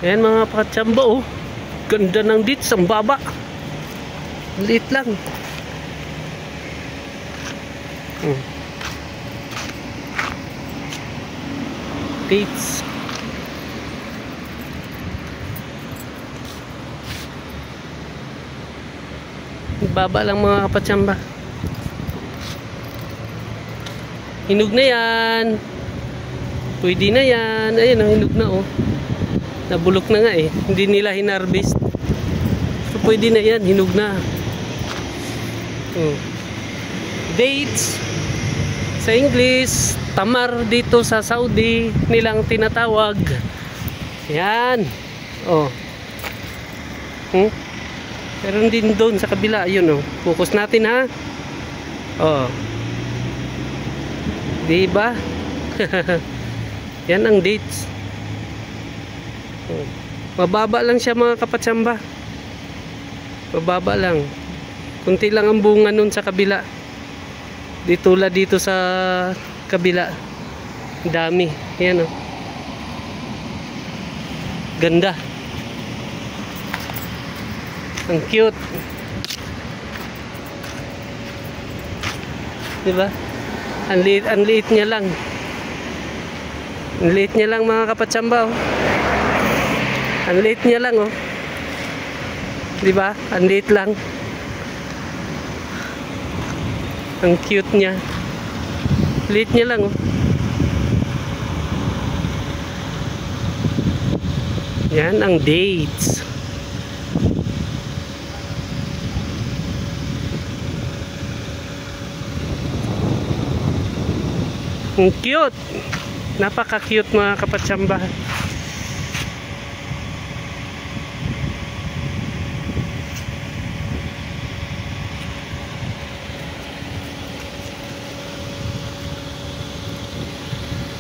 Ayan mga katsamba, oh. Ganda ng dates, ang baba. Liit lang. Dates. Baba lang mga kapatsamba. Hinog na yan. Pwede na yan. Ayan, oh, hinog na, oh. Nabulok na nga eh. Hindi nila hinarvest. So pwede na yan. Hinog na. Dates. Sa English, tamar dito sa Saudi nilang tinatawag. Yan. Oh. Meron din doon sa kabila. Ayun, oh. Focus natin, ha. Oh. Diba? Yan ang dates. Mababa lang siya mga kapatsamba. Mababa lang. Kunti lang ang bunga nun sa kabila. Ditula dito sa kabila. Dami. Yan, oh. Ganda. Ang cute. Diba? Ang liit niya lang. Ang liit niya lang mga kapatsamba, oh. Ang liit niya lang, oh. Diba? Ang liit lang. Ang cute niya. Liit niya lang, oh. Yan ang dates. Ang cute. Napaka-cute mga kapatsamba.